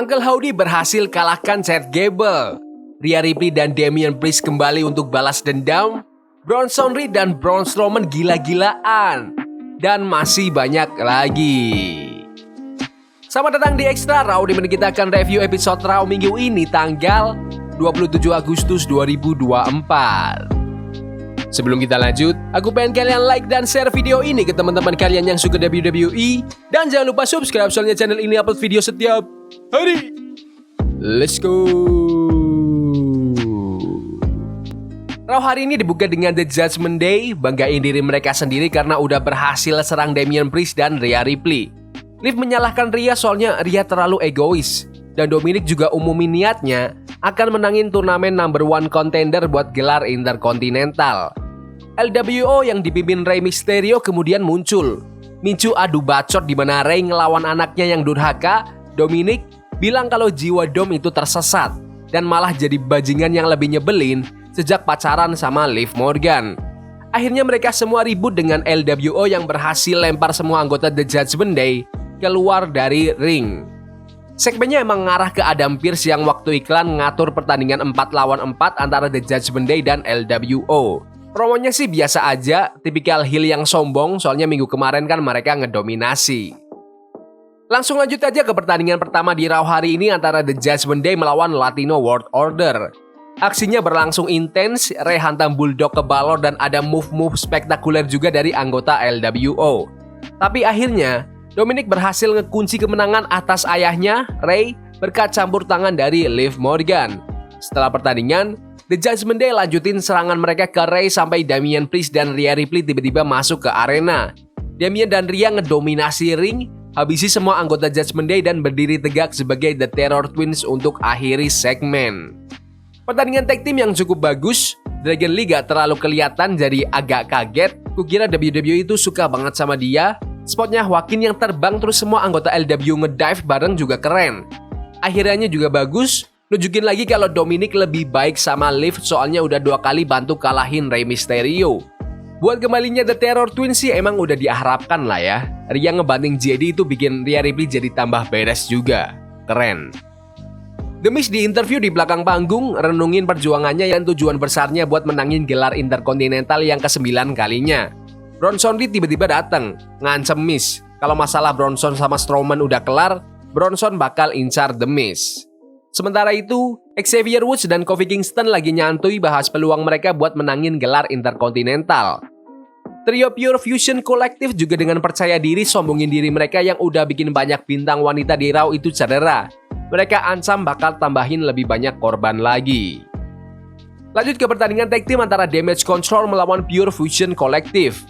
Uncle Howdy berhasil kalahkan Chad Gable. Rhea Ripley dan Damian Priest kembali untuk balas dendam. Bronson Reed dan Braun Strowman gila-gilaan. Dan masih banyak lagi. Selamat datang di Extra Raw, di mana kita akan review episode Raw minggu ini tanggal 27 Agustus 2024. Sebelum kita lanjut, aku pengen kalian like dan share video ini ke teman-teman kalian yang suka WWE. Dan jangan lupa subscribe, soalnya channel ini upload video setiap hari. Let's go. Raw hari ini dibuka dengan The Judgment Day. Banggain diri mereka sendiri karena udah berhasil serang Damian Priest dan Rhea Ripley. Liv menyalahkan Rhea soalnya Rhea terlalu egois. Dan Dominic juga umumin niatnya akan menangin turnamen number 1 contender buat gelar Intercontinental. LWO yang dipimpin Rey Mysterio kemudian muncul. Micu adu bacot di mana Rey ngelawan anaknya yang durhaka. Dominic bilang kalau jiwa Dom itu tersesat dan malah jadi bajingan yang lebih nyebelin sejak pacaran sama Liv Morgan. Akhirnya mereka semua ribut dengan LWO yang berhasil lempar semua anggota The Judgment Day keluar dari ring. Segmennya emang ngarah ke Adam Pearce yang waktu iklan ngatur pertandingan 4 lawan 4 antara The Judgment Day dan LWO. Promonya sih biasa aja, tipikal heel yang sombong soalnya minggu kemarin kan mereka ngedominasi. Langsung lanjut aja ke pertandingan pertama di Raw hari ini antara The Judgment Day melawan Latino World Order. Aksinya berlangsung intens, Rey hantam Bulldog ke Balor dan ada move-move spektakuler juga dari anggota LWO. Tapi akhirnya Dominic berhasil ngekunci kemenangan atas ayahnya, Rey, berkat campur tangan dari Liv Morgan. Setelah pertandingan, The Judgment Day lanjutin serangan mereka ke Rey sampai Damian Priest dan Rhea Ripley tiba-tiba masuk ke arena. Damian dan Rhea ngedominasi ring, habisi semua anggota Judgment Day dan berdiri tegak sebagai The Terror Twins untuk akhiri segmen. Pertandingan tag team yang cukup bagus, Dragon Lee gak terlalu kelihatan jadi agak kaget. Kukira WWE itu suka banget sama dia. Spotnya Joaquin yang terbang terus semua anggota LW ngedive bareng juga keren. Akhirnya juga bagus, nunjukin lagi kalau Dominic lebih baik sama Liv soalnya udah 2 kali bantu kalahin Rey Mysterio. Buat kembalinya The Terror Twins sih emang udah diharapkan lah ya. Rhea ngebanting JD itu bikin Rhea Ripley jadi tambah beres juga. Keren. The Miz di interview di belakang panggung renungin perjuangannya yang tujuan besarnya buat menangin gelar Intercontinental yang ke-9 kalinya. Bronson Reed tiba-tiba datang, ngancem Miz. Kalau masalah Bronson sama Strowman udah kelar, Bronson bakal incar The Miz. Sementara itu, Xavier Woods dan Kofi Kingston lagi nyantui bahas peluang mereka buat menangin gelar Intercontinental. Trio Pure Fusion Collective juga dengan percaya diri sombongin diri mereka yang udah bikin banyak bintang wanita di Raw itu cedera. Mereka ancam bakal tambahin lebih banyak korban lagi. Lanjut ke pertandingan tag team antara Damage Control melawan Pure Fusion Collective.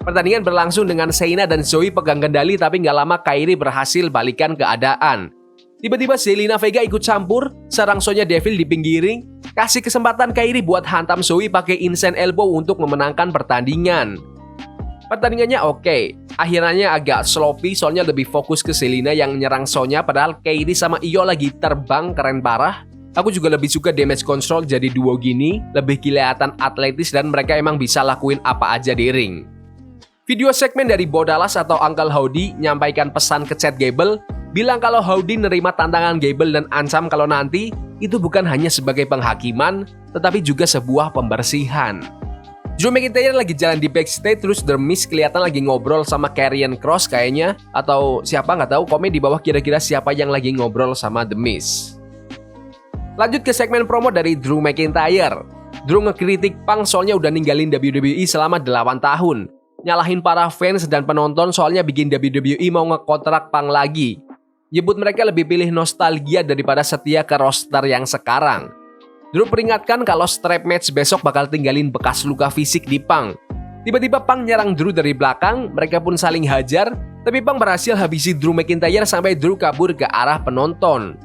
Pertandingan berlangsung dengan Shayna dan Zoe pegang kendali tapi gak lama Kairi berhasil balikan keadaan. Tiba-tiba Zelina Vega ikut campur, serang Sonya Deville di pinggiring, kasih kesempatan Kairi buat hantam Zoe pakai insane elbow untuk memenangkan pertandingan. Pertandingannya oke, akhirnya agak sloppy soalnya lebih fokus ke Zelina yang nyerang Sonya padahal Kairi sama Io lagi terbang keren parah. Aku juga lebih suka Damage Control jadi duo gini, lebih kelihatan atletis dan mereka emang bisa lakuin apa aja di ring. Video segmen dari Bo Dallas atau Uncle Howdy nyampaikan pesan ke Chad Gable, bilang kalau Howdy nerima tantangan Gable dan ancam kalau nanti itu bukan hanya sebagai penghakiman, tetapi juga sebuah pembersihan. Drew McIntyre lagi jalan di backstage terus The Miz kelihatan lagi ngobrol sama Karrion Kross kayaknya, atau siapa nggak tahu, komen di bawah kira-kira siapa yang lagi ngobrol sama The Miz. Lanjut ke segmen promo dari Drew McIntyre. Drew ngekritik Punk soalnya udah ninggalin WWE selama 8 tahun. Nyalahin para fans dan penonton soalnya bikin WWE mau ngekontrak Punk lagi. Nyebut mereka lebih pilih nostalgia daripada setia ke roster yang sekarang. Drew peringatkan kalau strap match besok bakal tinggalin bekas luka fisik di Punk. Tiba-tiba Punk nyerang Drew dari belakang, mereka pun saling hajar, tapi Punk berhasil habisi Drew McIntyre sampai Drew kabur ke arah penonton.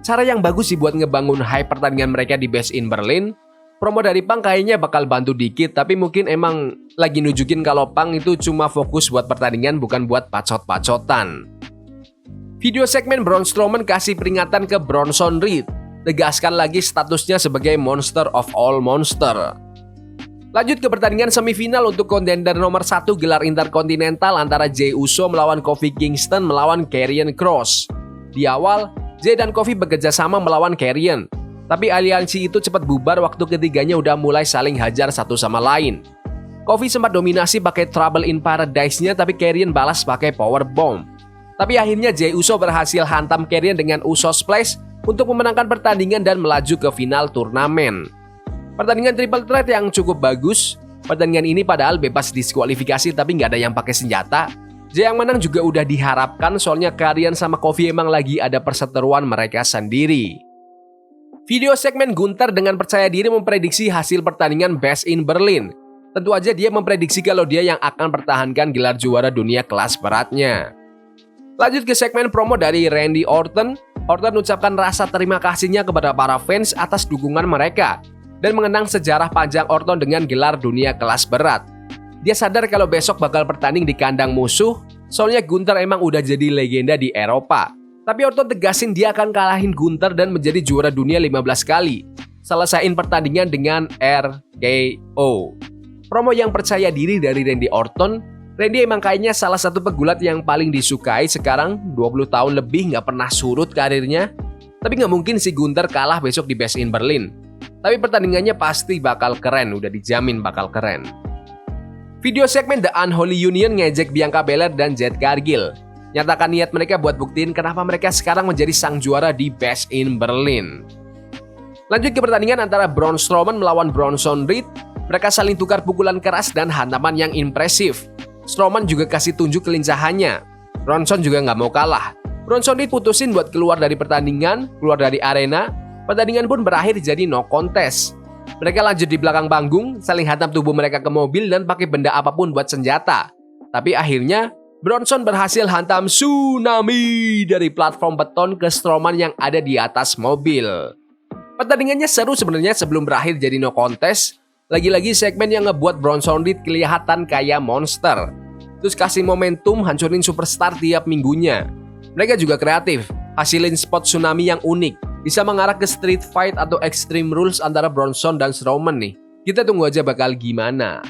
Cara yang bagus sih buat ngebangun hype pertandingan mereka di Bash in Berlin. Promo dari Punk kayaknya bakal bantu dikit, tapi mungkin emang lagi nunjukin kalau Punk itu cuma fokus buat pertandingan bukan buat pacot-pacotan. Video segmen Braun Strowman kasih peringatan ke Bronson Reed, tegaskan lagi statusnya sebagai monster of all monster. Lanjut ke pertandingan semifinal untuk kontender nomor 1 gelar Intercontinental antara Jey Uso melawan Kofi Kingston melawan Karrion Kross. Di awal, Jay dan Kofi bekerja sama melawan Karrion. Tapi aliansi itu cepat bubar waktu ketiganya udah mulai saling hajar satu sama lain. Kofi sempat dominasi pakai Trouble in Paradise-nya, tapi Karrion balas pakai Power Bomb. Tapi akhirnya Jey Uso berhasil hantam Karrion dengan Uso Splash untuk memenangkan pertandingan dan melaju ke final turnamen. Pertandingan triple threat yang cukup bagus. Pertandingan ini padahal bebas diskualifikasi tapi nggak ada yang pakai senjata. Jey yang menang juga udah diharapkan soalnya Karrion sama Kofi emang lagi ada perseteruan mereka sendiri. Video segmen Gunther dengan percaya diri memprediksi hasil pertandingan Best in Berlin. Tentu aja dia memprediksi kalau dia yang akan pertahankan gelar juara dunia kelas beratnya. Lanjut ke segmen promo dari Randy Orton. Orton ucapkan rasa terima kasihnya kepada para fans atas dukungan mereka dan mengenang sejarah panjang Orton dengan gelar dunia kelas berat. Dia sadar kalau besok bakal bertanding di kandang musuh, soalnya Gunther emang udah jadi legenda di Eropa. Tapi Orton tegasin dia akan kalahin Gunther dan menjadi juara dunia 15 kali. Selesain pertandingan dengan RKO. Promo yang percaya diri dari Randy Orton. Randy emang kayaknya salah satu pegulat yang paling disukai sekarang, 20 tahun lebih nggak pernah surut karirnya. Tapi nggak mungkin si Gunther kalah besok di Best in Berlin. Tapi pertandingannya pasti bakal keren, udah dijamin bakal keren. Video segmen The Unholy Union ngejek Bianca Belair dan Jade Cargill. Nyatakan niat mereka buat buktiin kenapa mereka sekarang menjadi sang juara di Best in Berlin. Lanjut ke pertandingan antara Braun Strowman melawan Bronson Reed. Mereka saling tukar pukulan keras dan hantaman yang impresif. Strowman juga kasih tunjuk kelincahannya. Bronson juga nggak mau kalah. Bronson Reed putusin buat keluar dari pertandingan, keluar dari arena. Pertandingan pun berakhir jadi no contest. Mereka lanjut di belakang panggung, saling hantam tubuh mereka ke mobil dan pakai benda apapun buat senjata. Tapi akhirnya, Bronson berhasil hantam tsunami dari platform beton ke Strowman yang ada di atas mobil. Pertandingannya seru sebenarnya sebelum berakhir jadi no contest. Lagi-lagi segmen yang ngebuat Bronson Reed kelihatan kayak monster. Terus kasih momentum hancurin superstar tiap minggunya. Mereka juga kreatif, hasilin spot tsunami yang unik. Bisa mengarah ke street fight atau extreme rules antara Bronson dan Strowman nih. Kita tunggu aja bakal gimana.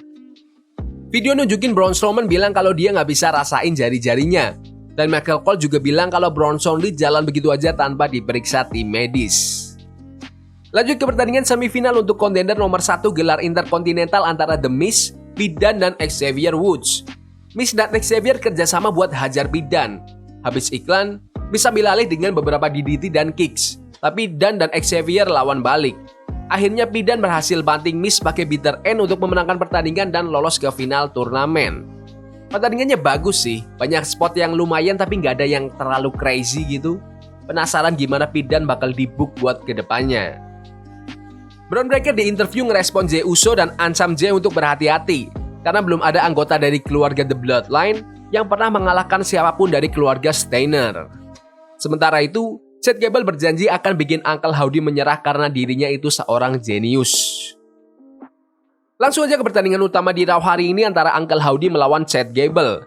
Video nunjukin Braun Strowman bilang kalau dia nggak bisa rasain jari-jarinya. Dan Michael Cole juga bilang kalau Bronson Reed jalan begitu aja tanpa diperiksa tim medis. Lanjut ke pertandingan semifinal untuk kontender nomor 1 gelar Intercontinental antara The Miz, Pete Dunne, dan Xavier Woods. Miz dan Xavier kerjasama buat hajar Pete Dunne. Habis iklan, bisa ambil alih dengan beberapa DDT dan kicks. Tapi Dunne dan Xavier lawan balik. Akhirnya Pete Dunne berhasil banting Miz pakai bitter end untuk memenangkan pertandingan dan lolos ke final turnamen. Pertandingannya bagus sih, banyak spot yang lumayan tapi nggak ada yang terlalu crazy gitu. Penasaran gimana Pete Dunne bakal dibook buat kedepannya. Bron Breakker di interview ngerespon Jey Uso dan ancam Jey untuk berhati-hati karena belum ada anggota dari keluarga The Bloodline yang pernah mengalahkan siapapun dari keluarga Steiner. Sementara itu, Chad Gable berjanji akan bikin Uncle Howdy menyerah karena dirinya itu seorang jenius. Langsung aja ke pertandingan utama di Raw hari ini antara Uncle Howdy melawan Chad Gable.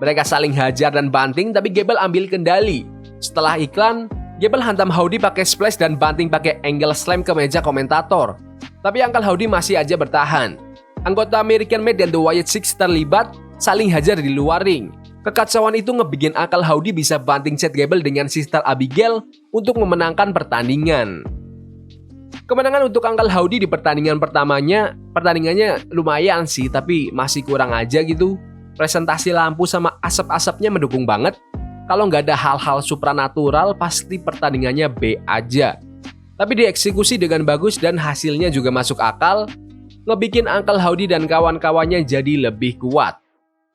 Mereka saling hajar dan banting tapi Gable ambil kendali. Setelah iklan, Gable hantam Howdy pakai splash dan banting pakai angle slam ke meja komentator. Tapi Uncle Howdy masih aja bertahan. Anggota American Made dan The Wyatt Six terlibat, saling hajar di luar ring. Kekacauan itu ngebikin Uncle Howdy bisa banting Chad Gable dengan Sister Abigail untuk memenangkan pertandingan. Kemenangan untuk Uncle Howdy di pertandingannya lumayan sih, tapi masih kurang aja gitu. Presentasi lampu sama asap-asapnya mendukung banget. Kalau nggak ada hal-hal supranatural, pasti pertandingannya B aja. Tapi dieksekusi dengan bagus dan hasilnya juga masuk akal, ngebikin Uncle Howdy dan kawan-kawannya jadi lebih kuat.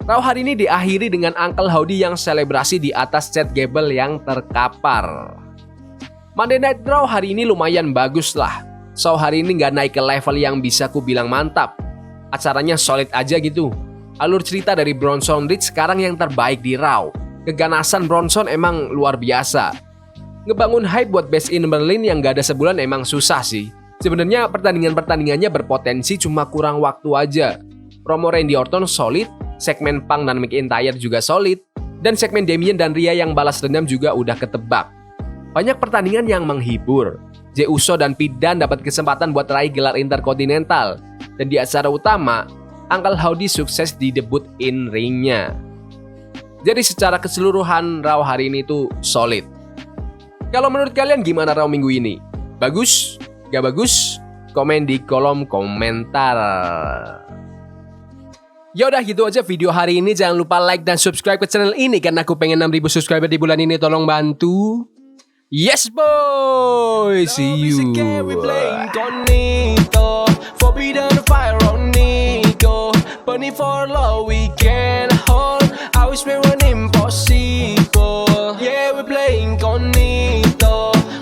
Raw hari ini diakhiri dengan Uncle Howdy yang selebrasi di atas Chad Gable yang terkapar. Monday Night Raw hari ini lumayan bagus lah. So hari ini nggak naik ke level yang bisa ku bilang mantap. Acaranya solid aja gitu. Alur cerita dari Bronson Reed sekarang yang terbaik di Raw. Keganasan Bronson emang luar biasa. Ngebangun hype buat Best in Berlin yang nggak ada sebulan emang susah sih. Sebenarnya pertandingannya berpotensi, cuma kurang waktu aja. Promo Randy Orton solid. Segmen Punk dan McIntyre juga solid, dan segmen Damian dan Rhea yang balas dendam juga udah ketebak. Banyak pertandingan yang menghibur. Jey Uso dan Pete Dunne dapat kesempatan buat raih gelar Intercontinental, dan di acara utama, Uncle Howdy sukses di debut in ringnya. Jadi secara keseluruhan Raw hari ini tuh solid. Kalau menurut kalian gimana Raw minggu ini? Bagus? Gak bagus? Komen di kolom komentar. Ya udah gitu aja video hari ini. Jangan lupa like dan subscribe ke channel ini karena aku pengen 6.000 subscriber di bulan ini. Tolong bantu. Yes boy, see you. Forbidden fire on Nico, burning for love we can hold. I wish we were